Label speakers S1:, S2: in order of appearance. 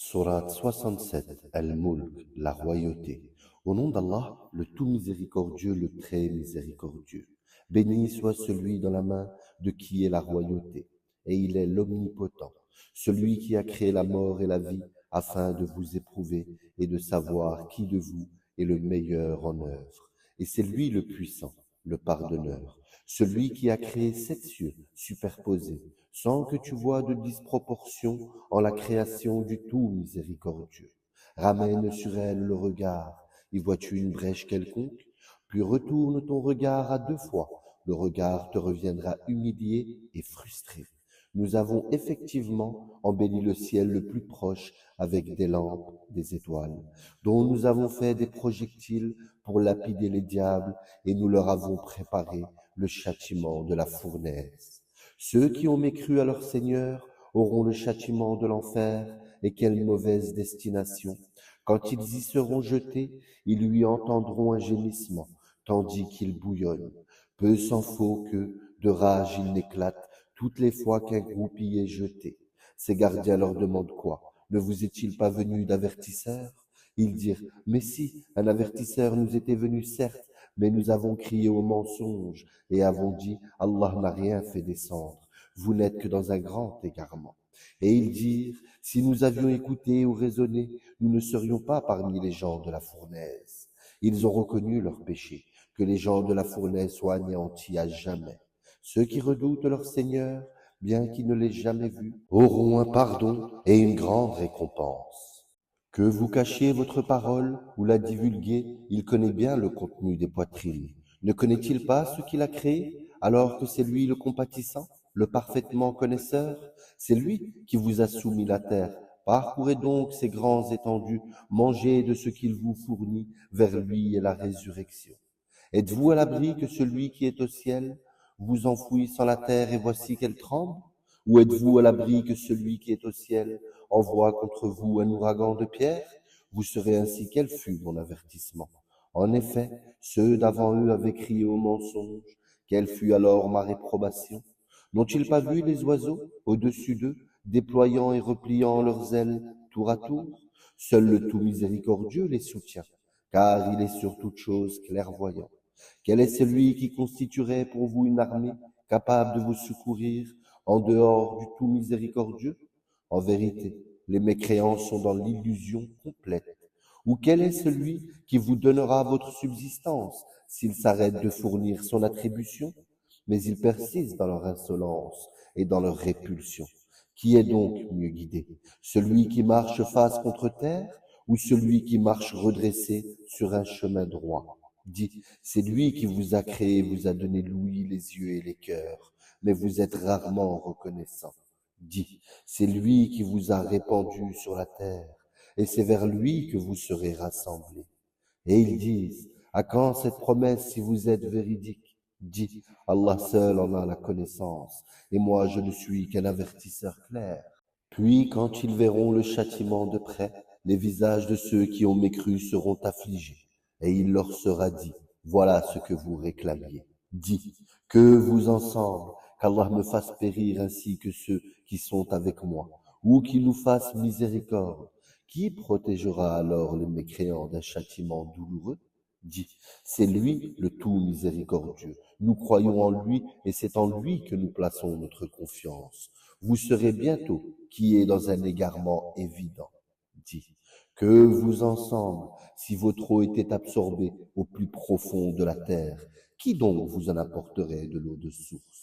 S1: Sourate 67, Al-Mulk, la royauté. Au nom d'Allah, le tout miséricordieux, le très miséricordieux. Béni soit celui dans la main de qui est la royauté, et il est l'omnipotent, celui qui a créé la mort et la vie, afin de vous éprouver et de savoir qui de vous est le meilleur en œuvre. Et c'est lui le puissant, le pardonneur, celui qui a créé 7 cieux superposés, sans que tu vois de disproportion en la création du tout miséricordieux. Ramène sur elle le regard, y vois-tu une brèche quelconque? Puis retourne ton regard à 2 fois, le regard te reviendra humilié et frustré. Nous avons effectivement embelli le ciel le plus proche avec des lampes, des étoiles, dont nous avons fait des projectiles pour lapider les diables, et nous leur avons préparé le châtiment de la fournaise. Ceux qui ont mécru à leur Seigneur auront le châtiment de l'enfer, et quelle mauvaise destination. Quand ils y seront jetés, ils lui entendront un gémissement, tandis qu'il bouillonne. Peu s'en faut que, de rage, il n'éclate toutes les fois qu'un groupe y est jeté. Ses gardiens leur demandent quoi? Ne vous est-il pas venu d'avertisseur? Ils dirent, mais si, un avertisseur nous était venu, certes, mais nous avons crié au mensonge et avons dit, Allah n'a rien fait descendre. Vous n'êtes que dans un grand égarement. Et ils dirent, si nous avions écouté ou raisonné, nous ne serions pas parmi les gens de la fournaise. Ils ont reconnu leur péché, que les gens de la fournaise soient anéantis à jamais. Ceux qui redoutent leur Seigneur, bien qu'ils ne l'aient jamais vu, auront un pardon et une grande récompense. Que vous cachiez votre parole ou la divulguez, il connaît bien le contenu des poitrines. Ne connaît-il pas ce qu'il a créé, alors que c'est lui le compatissant, le parfaitement connaisseur? C'est lui qui vous a soumis la terre. Parcourez donc ces grands étendues, mangez de ce qu'il vous fournit, vers lui est la résurrection. Êtes-vous à l'abri que celui qui est au ciel vous enfouit sans la terre et voici qu'elle tremble? Ou êtes-vous à l'abri que celui qui est au ciel envoie contre vous un ouragan de pierres? Vous serez ainsi quel fut mon avertissement. En effet, ceux d'avant eux avaient crié au mensonge. Quelle fut alors ma réprobation? N'ont-ils pas vu les oiseaux au-dessus d'eux, déployant et repliant leurs ailes tour à tour? Seul le tout miséricordieux les soutient, car il est sur toute chose clairvoyant. Quel est celui qui constituerait pour vous une armée capable de vous secourir en dehors du tout miséricordieux? En vérité, les mécréants sont dans l'illusion complète. Ou quel est celui qui vous donnera votre subsistance s'il s'arrête de fournir son attribution? Mais ils persistent dans leur insolence et dans leur répulsion. Qui est donc mieux guidé? Celui qui marche face contre terre ou celui qui marche redressé sur un chemin droit? Dit, c'est lui qui vous a créé, vous a donné l'ouïe, les yeux et les cœurs, mais vous êtes rarement reconnaissant. Dit, c'est lui qui vous a répandu sur la terre, et c'est vers lui que vous serez rassemblés. Et ils disent, à quand cette promesse si vous êtes véridique? Dit, Allah seul en a la connaissance, et moi je ne suis qu'un avertisseur clair. Puis quand ils verront le châtiment de près, les visages de ceux qui ont mécru seront affligés, et il leur sera dit, voilà ce que vous réclamiez. Dit, que vous ensemble, qu'Allah me fasse périr ainsi que ceux qui sont avec moi, ou qu'il nous fasse miséricorde. Qui protégera alors les mécréants d'un châtiment douloureux? Dit, c'est lui le tout miséricordieux. Nous croyons en lui et c'est en lui que nous plaçons notre confiance. Vous serez bientôt qui est dans un égarement évident. Dit, que vous ensemble, si votre eau était absorbée au plus profond de la terre, qui donc vous en apporterait de l'eau de source?